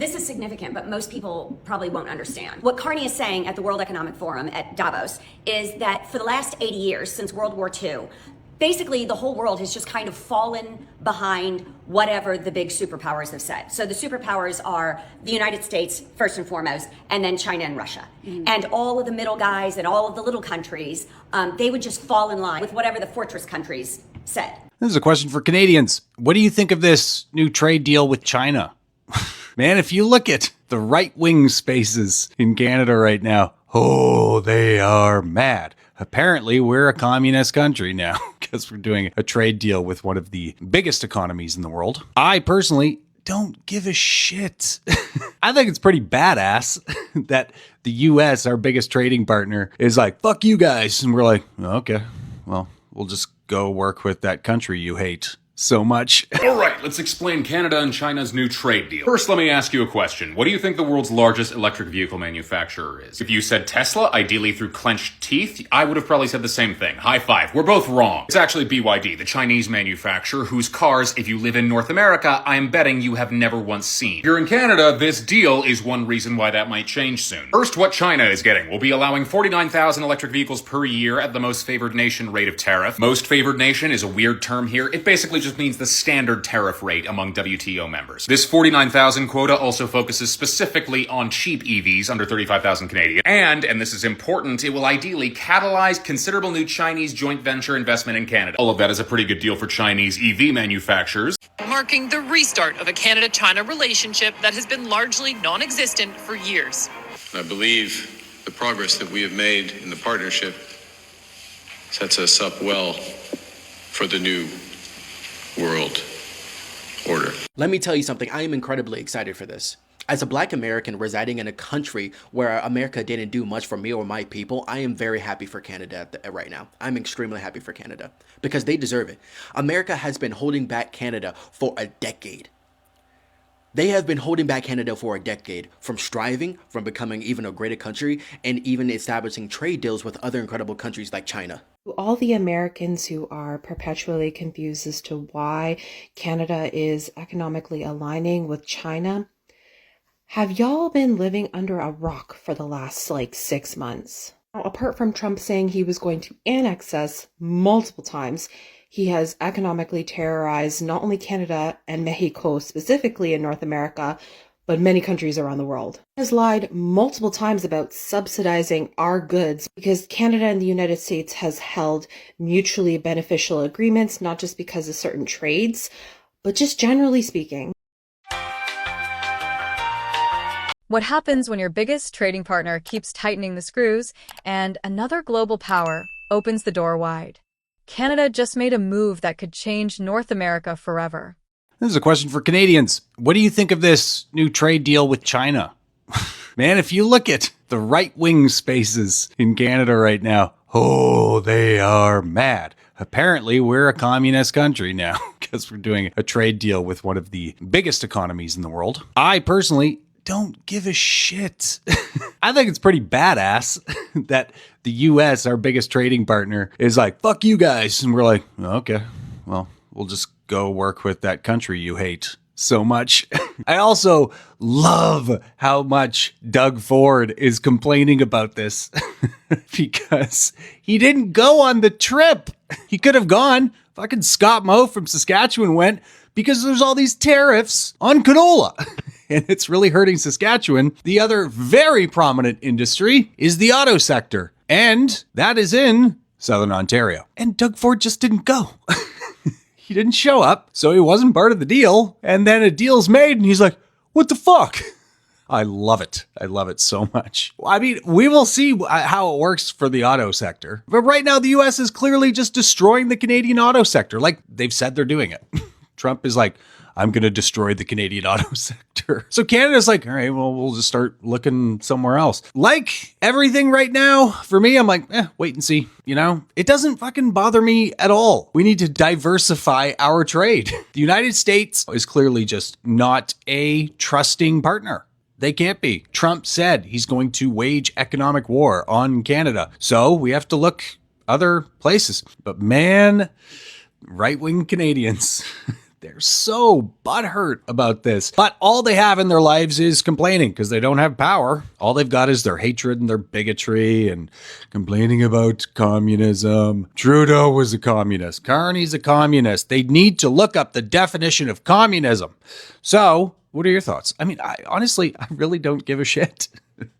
This is significant, but most people probably won't understand. What Carney is saying at the World Economic Forum at Davos is that for the last 80 years, since World War II, basically the whole world has just kind of fallen behind whatever the big superpowers have said. So the superpowers are the United States, first and foremost, and then China and Russia. And all of the middle guys and all of the little countries, they would just fall in line with whatever the fortress countries said. This is a question for Canadians. What do you think of this new trade deal with China? Man, if you look at the right-wing spaces in Canada right now, oh, they are mad. Apparently, we're a communist country now because we're doing a trade deal with one of the biggest economies in the world. I personally don't give a shit. I think it's pretty badass that the US, our biggest trading partner, is like, fuck you guys. And we're like, okay, well, we'll just go work with that country you hate so much. All right, let's explain Canada and China's new trade deal. First, let me ask you a question. What do you think the world's largest electric vehicle manufacturer is? If you said Tesla, ideally through clenched teeth, I would have probably said the same thing. High five. We're both wrong. It's actually BYD, the Chinese manufacturer, whose cars, if you live in North America, I'm betting you have never once seen. Here in Canada, this deal is one reason why that might change soon. First, what China is getting. We'll be allowing 49,000 electric vehicles per year at the most favored nation rate of tariff. Most favored nation is a weird term here. It basically just means the standard tariff rate among WTO members. This 49,000 quota also focuses specifically on cheap EVs under 35,000 Canadian. And this is important, it will ideally catalyze considerable new Chinese joint venture investment in Canada. All of that is a pretty good deal for Chinese EV manufacturers. Marking the restart of a Canada-China relationship that has been largely non-existent for years. I believe the progress that we have made in the partnership sets us up well for the new world order. Let me tell you something. I am incredibly excited for this. As a Black American residing in a country where America didn't do much for me or my people, I am very happy for Canada right now. I'm extremely happy for Canada because they deserve it. America has been holding back Canada for a decade. They have been holding back Canada for a decade from striving, from becoming even a greater country, and even establishing trade deals with other incredible countries like China. To all the Americans who are perpetually confused as to why Canada is economically aligning with China, have y'all been living under a rock for the last 6 months? Now, apart from Trump saying he was going to annex us multiple times, he has economically terrorized not only Canada and Mexico specifically in North America, but many countries around the world. He has lied multiple times about subsidizing our goods because Canada and the United States has held mutually beneficial agreements, not just because of certain trades, but just generally speaking. What happens when your biggest trading partner keeps tightening the screws and another global power opens the door wide? Canada just made a move that could change North America forever. This is a question for Canadians. What do you think of this new trade deal with China? Man, if you look at the right-wing spaces in Canada right now, oh, they are mad. Apparently, we're a communist country now because we're doing a trade deal with one of the biggest economies in the world. I personally don't give a shit. I think it's pretty badass that the US, our biggest trading partner, is like, fuck you guys. And we're like, okay, well, we'll just go work with that country you hate so much. I also love how much Doug Ford is complaining about this because he didn't go on the trip. He could have gone. Fucking Scott Moe from Saskatchewan went because there's all these tariffs on canola. And it's really hurting Saskatchewan. The other very prominent industry is the auto sector. And that is in Southern Ontario. And Doug Ford just didn't go. He didn't show up, so he wasn't part of the deal. And then a deal's made and he's like, what the fuck? I love it. I love it so much. I mean, we will see how it works for the auto sector. But right now, the US is clearly just destroying the Canadian auto sector. Like they've said they're doing it. Trump is like, I'm going to destroy the Canadian auto sector. So Canada's like, all right, well, we'll just start looking somewhere else. Like everything right now, for me, I'm like, wait and see. You know, it doesn't fucking bother me at all. We need to diversify our trade. The United States is clearly just not a trusting partner. They can't be. Trump said he's going to wage economic war on Canada. So we have to look other places. But man, right-wing Canadians, They're so butthurt about this. But all they have in their lives is complaining because they don't have power. All they've got is their hatred and their bigotry and complaining about communism. Trudeau was a communist. Carney's a communist. They need to look up the definition of communism. So, what are your thoughts? I mean, I really don't give a shit.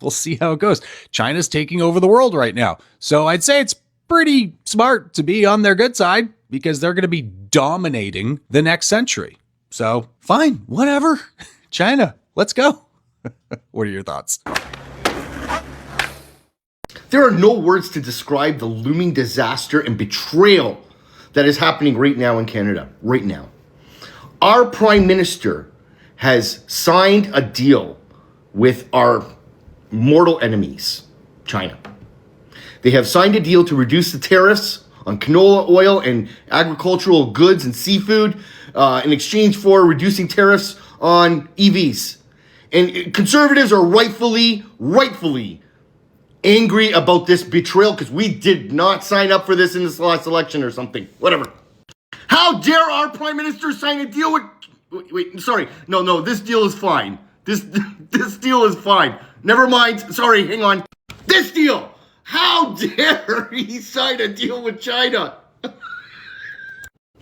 We'll see how it goes. China's taking over the world right now. So I'd say it's pretty smart to be on their good side because they're going to be dominating the next century. So fine, whatever. China, let's go. What are your thoughts? There are no words to describe the looming disaster and betrayal that is happening right now in Canada, right now. Our Prime Minister has signed a deal with our mortal enemies, China. They have signed a deal to reduce the tariffs on canola oil and agricultural goods and seafood in exchange for reducing tariffs on EVs. And conservatives are rightfully angry about this betrayal because we did not sign up for this in this last election or something. Whatever. How dare our Prime Minister sign a deal with... Wait, sorry. No, this deal is fine. This deal is fine. Never mind. Sorry, hang on. This deal! How dare he sign a deal with China?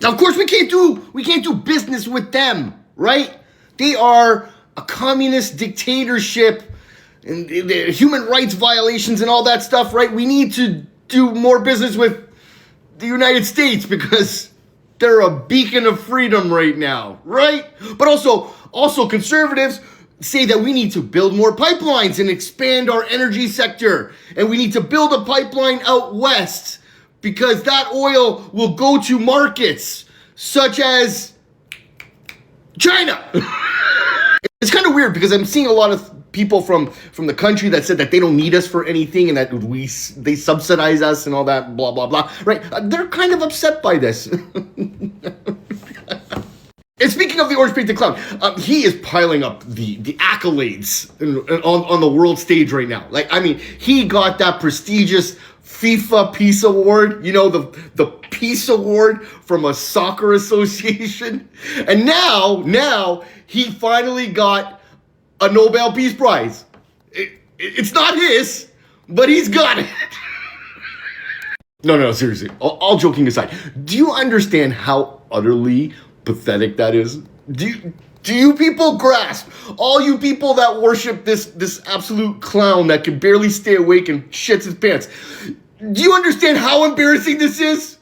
Now, of course, we can't do business with them, right? They are a communist dictatorship and the human rights violations and all that stuff, right? We need to do more business with the United States because they're a beacon of freedom right now, right? But also conservatives say that we need to build more pipelines and expand our energy sector. And we need to build a pipeline out west because that oil will go to markets such as China. It's kind of weird because I'm seeing a lot of people from the country that said that they don't need us for anything and that they subsidize us and all that blah, blah, blah, right? They're kind of upset by this. And speaking of the orange painted clown, he is piling up the accolades on the world stage right now. Like, I mean, he got that prestigious FIFA Peace Award, you know, the Peace Award from a soccer association. And now he finally got a Nobel Peace Prize. It's not his, but he's got it. No, seriously, all joking aside, do you understand how utterly pathetic that is? Do you people grasp? All you people that worship this absolute clown that can barely stay awake and shits his pants. Do you understand how embarrassing this is?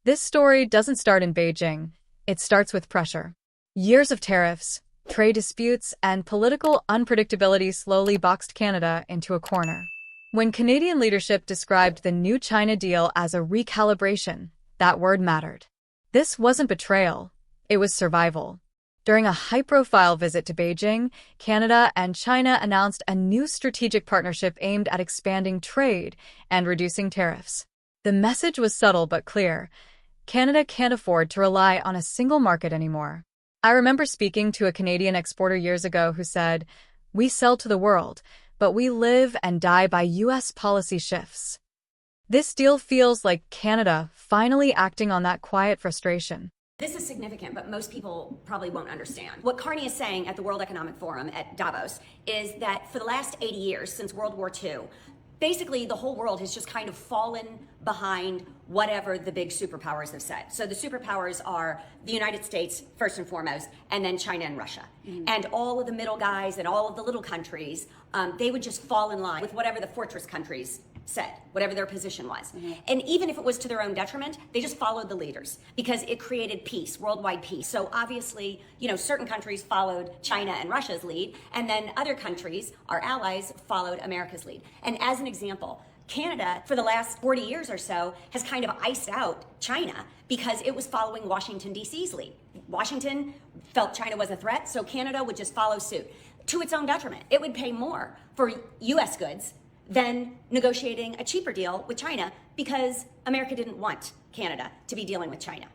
This story doesn't start in Beijing. It starts with pressure. Years of tariffs, trade disputes, and political unpredictability slowly boxed Canada into a corner. When Canadian leadership described the new China deal as a recalibration, that word mattered. This wasn't betrayal, it was survival. During a high-profile visit to Beijing, Canada and China announced a new strategic partnership aimed at expanding trade and reducing tariffs. The message was subtle but clear. Canada can't afford to rely on a single market anymore. I remember speaking to a Canadian exporter years ago who said, "We sell to the world, but we live and die by U.S. policy shifts." This deal feels like Canada finally acting on that quiet frustration. This is significant, but most people probably won't understand. What Carney is saying at the World Economic Forum at Davos is that for the last 80 years, since World War II, basically the whole world has just kind of fallen behind whatever the big superpowers have said. So the superpowers are the United States, first and foremost, and then China and Russia. Mm-hmm. And all of the middle guys and all of the little countries, they would just fall in line with whatever the fortress countries said, whatever their position was. Mm-hmm. And even if it was to their own detriment, they just followed the leaders because it created peace, worldwide peace. So obviously, certain countries followed China and Russia's lead, and then other countries, our allies, followed America's lead. And as an example, Canada, for the last 40 years or so, has kind of iced out China because it was following Washington, D.C.'s lead. Washington felt China was a threat, so Canada would just follow suit to its own detriment. It would pay more for U.S. goods than negotiating a cheaper deal with China because America didn't want Canada to be dealing with China.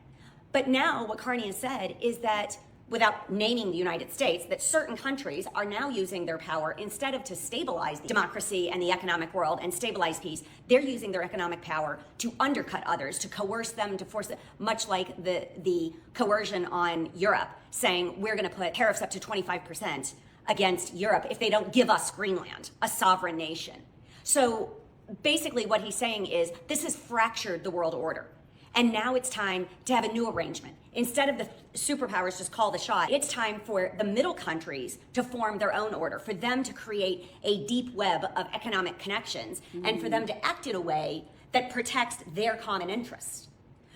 But now what Carney has said is that without naming the United States, that certain countries are now using their power, instead of to stabilize the democracy and the economic world and stabilize peace, they're using their economic power to undercut others, to coerce them, to force them, much like the coercion on Europe, saying we're going to put tariffs up to 25% against Europe if they don't give us Greenland, a sovereign nation. So basically what he's saying is this has fractured the world order. And now it's time to have a new arrangement. Instead of the superpowers just call the shot, it's time for the middle countries to form their own order, for them to create a deep web of economic connections, and for them to act in a way that protects their common interests.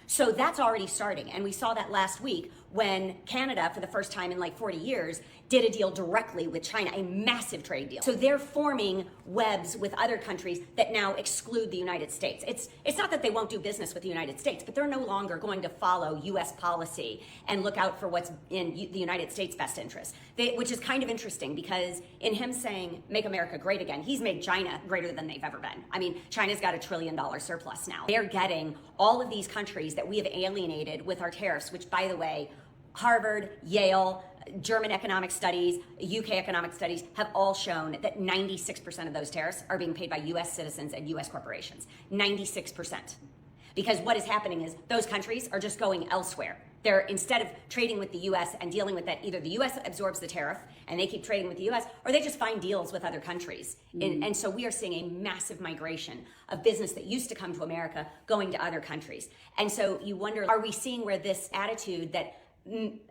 So that's already starting. And we saw that last week when Canada, for the first time in like 40 years, did a deal directly with China, a massive trade deal. So they're forming webs with other countries that now exclude the United States. It's not that they won't do business with the United States, but they're no longer going to follow US policy and look out for what's in the United States' best interest. Which is kind of interesting, because in him saying, make America great again, he's made China greater than they've ever been. I mean, China's got $1 trillion surplus now. They're getting all of these countries that we have alienated with our tariffs, which, by the way, Harvard, Yale, German economic studies, UK economic studies have all shown that 96% of those tariffs are being paid by US citizens and US corporations. 96%. Because what is happening is those countries are just going elsewhere. They're, instead of trading with the US and dealing with that, either the US absorbs the tariff and they keep trading with the US, or they just find deals with other countries. And so we are seeing a massive migration of business that used to come to America going to other countries. And so you wonder, are we seeing where this attitude that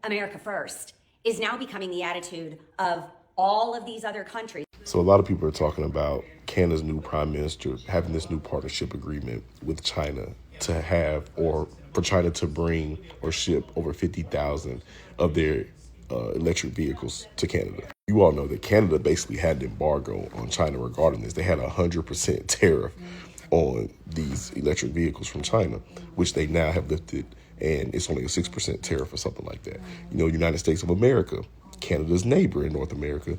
America first is now becoming the attitude of all of these other countries? So a lot of people are talking about Canada's new prime minister having this new partnership agreement with China to have, or for China to bring or ship over 50,000 of their electric vehicles to Canada. You all know that Canada basically had an embargo on China regarding this. They had a 100% tariff on these electric vehicles from China, which they now have lifted, and it's only a 6% tariff or something like that. You know, United States of America, Canada's neighbor in North America,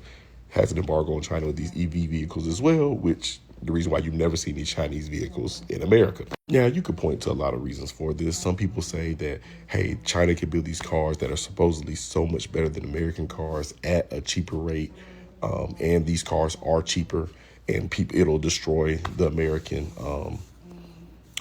has an embargo on China with these EV vehicles as well, which the reason why you never see any Chinese vehicles in America. Now, you could point to a lot of reasons for this. Some people say that, hey, China can build these cars that are supposedly so much better than American cars at a cheaper rate, and these cars are cheaper, and it'll destroy the American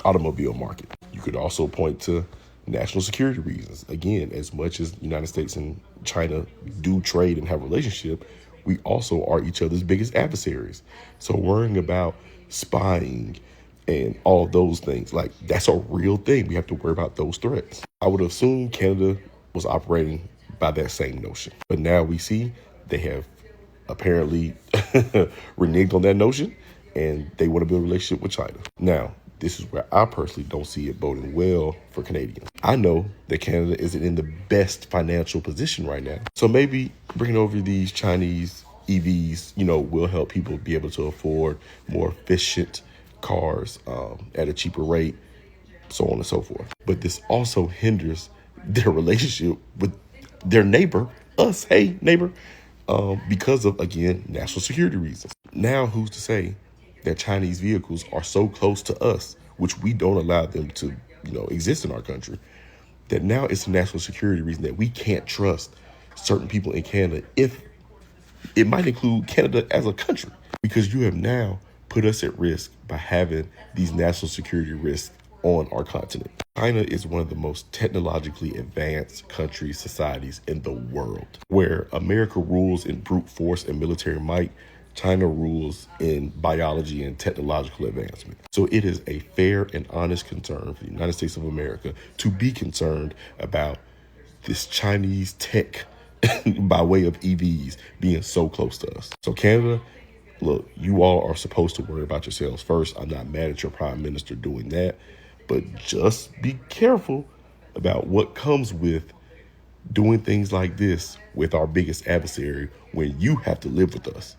automobile market. You could also point to national security reasons. Again, as much as the United States and China do trade and have a relationship, we also are each other's biggest adversaries. So worrying about spying and all those things, like, that's a real thing. We have to worry about those threats. I would assume Canada was operating by that same notion. But now we see they have apparently reneged on that notion, and they want to build a relationship with China. Now, this is where I personally don't see it boding well for Canadians. I know that Canada isn't in the best financial position right now. So maybe bringing over these Chinese EVs, will help people be able to afford more efficient cars at a cheaper rate, so on and so forth. But this also hinders their relationship with their neighbor, us, hey, neighbor, because of, again, national security reasons. Now, who's to say that Chinese vehicles are so close to us, which we don't allow them to, exist in our country, that now it's a national security reason that we can't trust certain people in Canada, if it might include Canada as a country, because you have now put us at risk by having these national security risks on our continent. China is one of the most technologically advanced countries, societies in the world. Where America rules in brute force and military might, China rules in biology and technological advancement. So it is a fair and honest concern for the United States of America to be concerned about this Chinese tech by way of EVs being so close to us. So Canada, look, you all are supposed to worry about yourselves first. I'm not mad at your prime minister doing that, but just be careful about what comes with doing things like this with our biggest adversary when you have to live with us.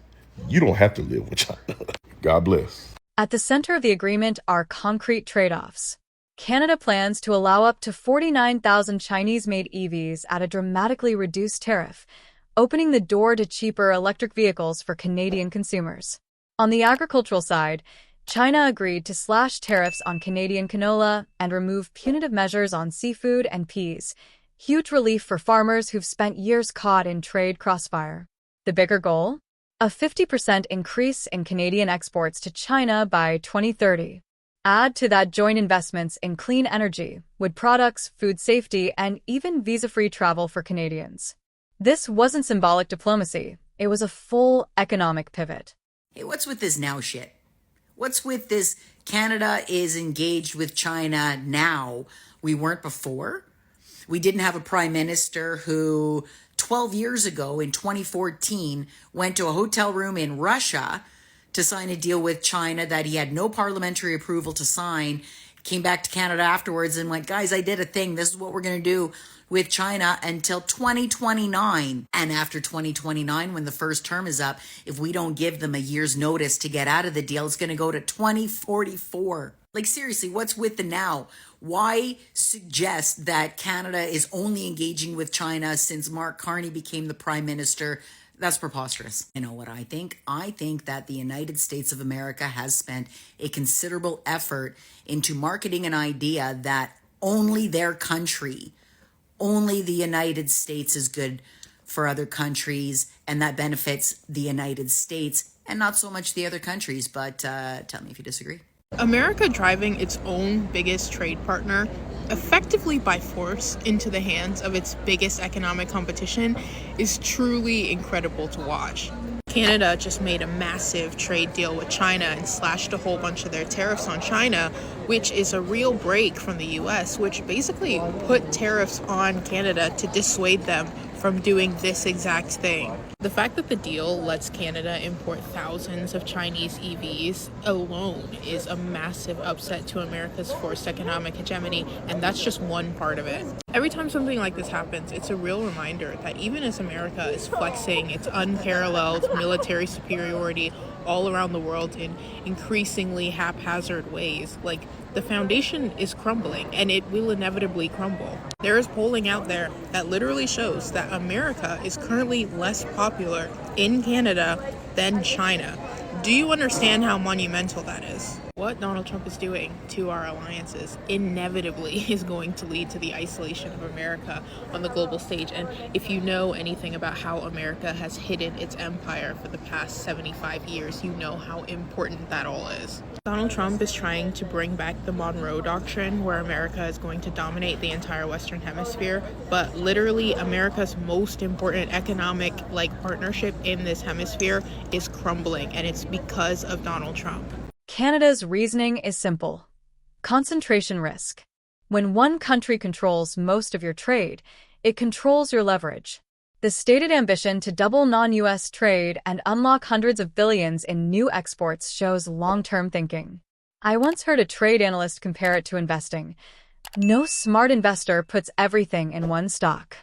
You don't have to live with China. God bless. At the center of the agreement are concrete trade-offs. Canada plans to allow up to 49,000 Chinese-made EVs at a dramatically reduced tariff, opening the door to cheaper electric vehicles for Canadian consumers. On the agricultural side, China agreed to slash tariffs on Canadian canola and remove punitive measures on seafood and peas, Huge relief for farmers who've spent years caught in trade crossfire. The bigger goal? A 50% increase in Canadian exports to China by 2030. Add to that joint investments in clean energy, wood products, food safety, and even visa-free travel for Canadians. This wasn't symbolic diplomacy. It was a full economic pivot. Hey, what's with this now shit? What's with this Canada is engaged with China now? We weren't before? We didn't have a prime minister who 12 years ago in 2014 went to a hotel room in Russia to sign a deal with China that he had no parliamentary approval to sign, came back to Canada afterwards and went, guys, I did a thing. This is what we're going to do with China until 2029. And after 2029, when the first term is up, if we don't give them a year's notice to get out of the deal, it's going to go to 2044. Like, seriously, what's with the now? Why suggest that Canada is only engaging with China since Mark Carney became the prime minister? That's preposterous. You know what I think? I think that the United States of America has spent a considerable effort into marketing an idea that only their country, only the United States is good for other countries, and that benefits the United States and not so much the other countries. But tell me if you disagree. America driving its own biggest trade partner effectively by force into the hands of its biggest economic competition is truly incredible to watch. Canada just made a massive trade deal with China and slashed a whole bunch of their tariffs on China, which is a real break from the US, which basically put tariffs on Canada to dissuade them from doing this exact thing. The fact that the deal lets Canada import thousands of Chinese EVs alone is a massive upset to America's forced economic hegemony, and that's just one part of it. Every time something like this happens, it's a real reminder that even as America is flexing its unparalleled military superiority all around the world in increasingly haphazard ways, like, the foundation is crumbling, and it will inevitably crumble. There is polling out there that literally shows that America is currently less popular in Canada than China. Do you understand how monumental that is? What Donald Trump is doing to our alliances inevitably is going to lead to the isolation of America on the global stage. And if you know anything about how America has hidden its empire for the past 75 years, you know how important that all is. Donald Trump is trying to bring back the Monroe Doctrine, where America is going to dominate the entire Western Hemisphere, but literally America's most important economic partnership in this hemisphere is crumbling, and it's because of Donald Trump. Canada's reasoning is simple. Concentration risk. When one country controls most of your trade, it controls your leverage. The stated ambition to double non-US trade and unlock hundreds of billions in new exports shows long-term thinking. I once heard a trade analyst compare it to investing. No smart investor puts everything in one stock.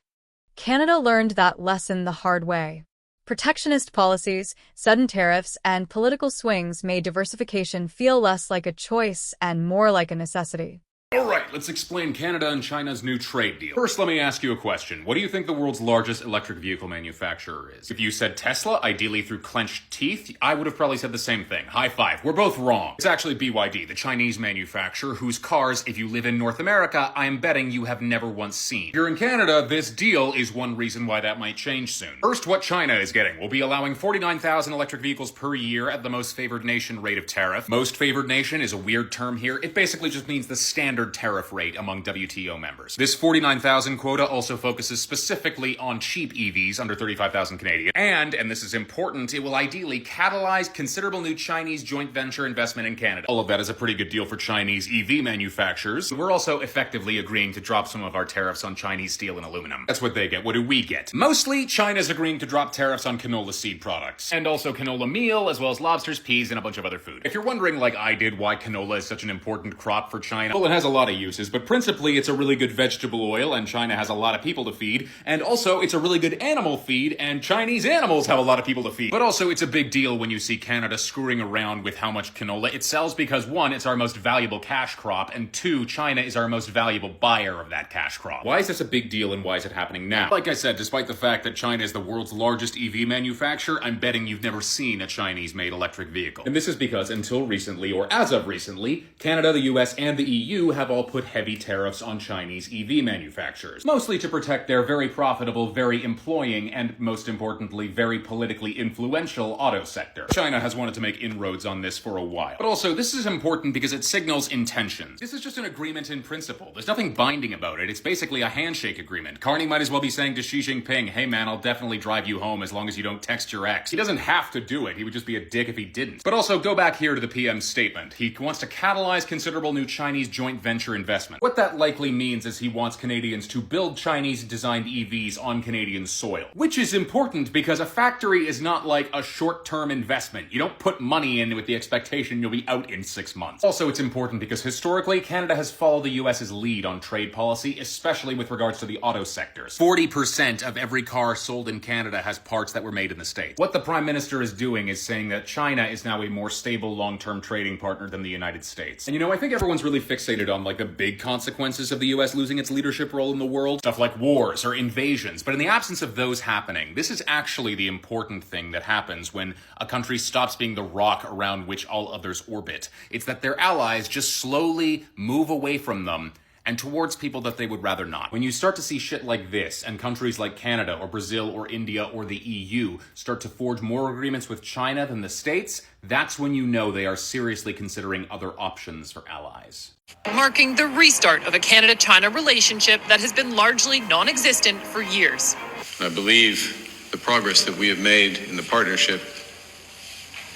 Canada learned that lesson the hard way. Protectionist policies, sudden tariffs, and political swings made diversification feel less like a choice and more like a necessity. All right, let's explain Canada and China's new trade deal. First, let me ask you a question. What do you think the world's largest electric vehicle manufacturer is? If you said Tesla, ideally through clenched teeth, I would have probably said the same thing. High five. We're both wrong. It's actually BYD, the Chinese manufacturer, whose cars, if you live in North America, I am betting you have never once seen. Here in Canada, this deal is one reason why that might change soon. First, what China is getting. We'll be allowing 49,000 electric vehicles per year at the most favored nation rate of tariff. Most favored nation is a weird term here. It basically just means the standard tariff rate among WTO members. This 49,000 quota also focuses specifically on cheap EVs under 35,000 Canadian. And this is important, it will ideally catalyze considerable new Chinese joint venture investment in Canada. All of that is a pretty good deal for Chinese EV manufacturers. We're also effectively agreeing to drop some of our tariffs on Chinese steel and aluminum. That's what they get. What do we get? Mostly, China's agreeing to drop tariffs on canola seed products. And also canola meal, as well as lobsters, peas, and a bunch of other food. If you're wondering, like I did, why canola is such an important crop for China, well, it has a lot of uses, but principally it's a really good vegetable oil, and China has a lot of people to feed. And also, it's a really good animal feed, and Chinese animals have a lot of people to feed. But also, it's a big deal when you see Canada screwing around with how much canola it sells, because one, it's our most valuable cash crop, and two, China is our most valuable buyer of that cash crop. Why is this a big deal, and why is it happening now? Like I said, despite the fact that China is the world's largest EV manufacturer, I'm betting you've never seen a Chinese-made electric vehicle. And this is because until recently, or as of recently, Canada, the US, and the EU have have all put heavy tariffs on Chinese EV manufacturers, mostly to protect their very profitable, very employing, and most importantly, very politically influential auto sector. China has wanted to make inroads on this for a while. But also, this is important because it signals intentions. This is just an agreement in principle. There's nothing binding about it. It's basically a handshake agreement. Carney might as well be saying to Xi Jinping, hey man, I'll definitely drive you home as long as you don't text your ex. He doesn't have to do it. He would just be a dick if he didn't. But also, go back here to the PM's statement. He wants to catalyze considerable new Chinese joint venture investment. What that likely means is he wants Canadians to build Chinese-designed EVs on Canadian soil. Which is important because a factory is not like a short-term investment. You don't put money in with the expectation you'll be out in 6 months. Also, it's important because historically, Canada has followed the US's lead on trade policy, especially with regards to the auto sectors. 40% of every car sold in Canada has parts that were made in the States. What the Prime Minister is doing is saying that China is now a more stable long-term trading partner than the United States. And I think everyone's really fixated on like the big consequences of the US losing its leadership role in the world. Stuff like wars or invasions. But in the absence of those happening, this is actually the important thing that happens when a country stops being the rock around which all others orbit. It's that their allies just slowly move away from them and towards people that they would rather not. When you start to see shit like this, and countries like Canada or Brazil or India or the EU start to forge more agreements with China than the States, that's when you know they are seriously considering other options for allies. Marking the restart of a Canada-China relationship that has been largely non-existent for years. I believe the progress that we have made in the partnership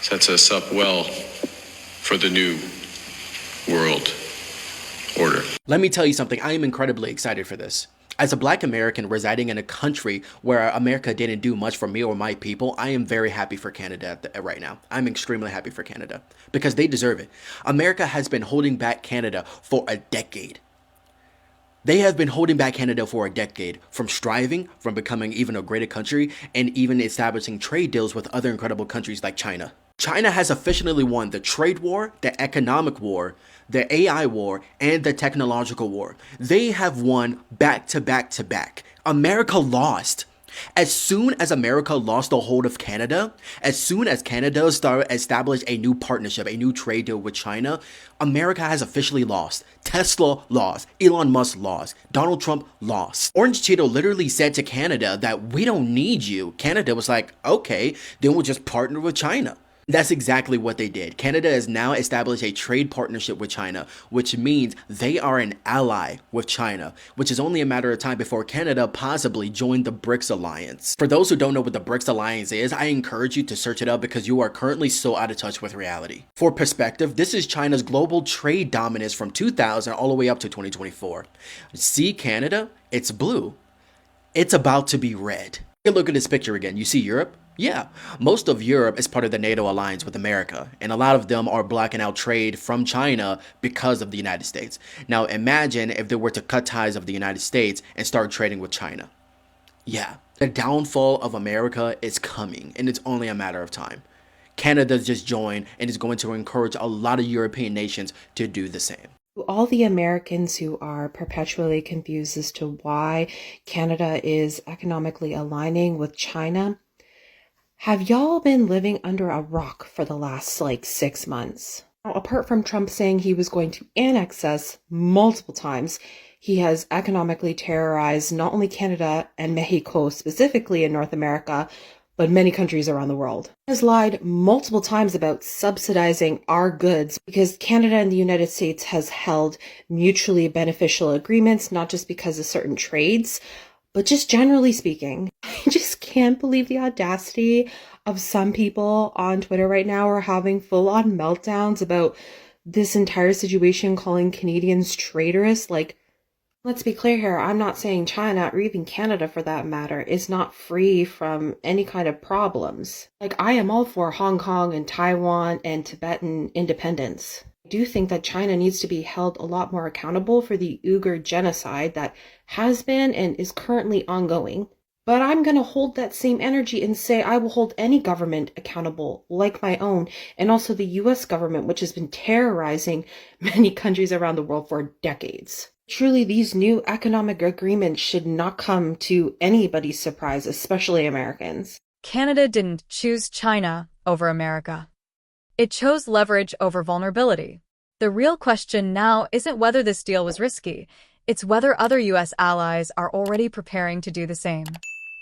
sets us up well for the new world order. Let me tell you something, I am incredibly excited for this. As a Black American residing in a country where America didn't do much for me or my people, I am very happy for Canada right now. I'm extremely happy for Canada because they deserve it. America has been holding back Canada for a decade. They have been holding back Canada for a decade from striving, from becoming even a greater country, and even establishing trade deals with other incredible countries like China. China has officially won the trade war, the economic war, the AI war, and the technological war. They have won back to back to back. America lost. As soon as America lost the hold of Canada, as soon as Canada established a new partnership, a new trade deal with China, America has officially lost. Tesla lost. Elon Musk lost. Donald Trump lost. Orange Cheeto literally said to Canada that we don't need you. Canada was like, okay, then we'll just partner with China. That's exactly what they did. Canada has now established a trade partnership with China, which means they are an ally with China, which is only a matter of time before Canada possibly joined the BRICS alliance. For those who don't know what the BRICS alliance is, I encourage you to search it up because you are currently so out of touch with reality. For perspective, this is China's global trade dominance from 2000 all the way up to 2024. See Canada? It's blue. It's about to be red. Look at this picture again. You see Europe? Yeah, most of Europe is part of the NATO alliance with America, and a lot of them are blocking out trade from China because of the United States. Now imagine if they were to cut ties of the United States and start trading with China. Yeah, the downfall of America is coming, and it's only a matter of time. Canada just joined and is going to encourage a lot of European nations to do the same. To all the Americans who are perpetually confused as to why Canada is economically aligning with China, have y'all been living under a rock for the last 6 months? Now, apart from Trump saying he was going to annex us multiple times, he has economically terrorized not only Canada and Mexico specifically in North America, but many countries around the world. He has lied multiple times about subsidizing our goods because Canada and the United States has held mutually beneficial agreements, not just because of certain trades, but just generally speaking. I just can't believe the audacity of some people on Twitter right now are having full-on meltdowns about this entire situation, calling Canadians traitorous. Let's be clear here, I'm not saying China, or even Canada for that matter, is not free from any kind of problems. I am all for Hong Kong and Taiwan and Tibetan independence. I do think that China needs to be held a lot more accountable for the Uyghur genocide that has been and is currently ongoing. But I'm going to hold that same energy and say I will hold any government accountable, like my own, and also the US government, which has been terrorizing many countries around the world for decades. Truly, these new economic agreements should not come to anybody's surprise, especially Americans. Canada didn't choose China over America. It chose leverage over vulnerability. The real question now isn't whether this deal was risky, it's whether other U.S. allies are already preparing to do the same.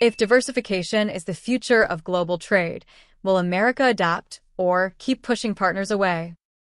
If diversification is the future of global trade, will America adapt or keep pushing partners away?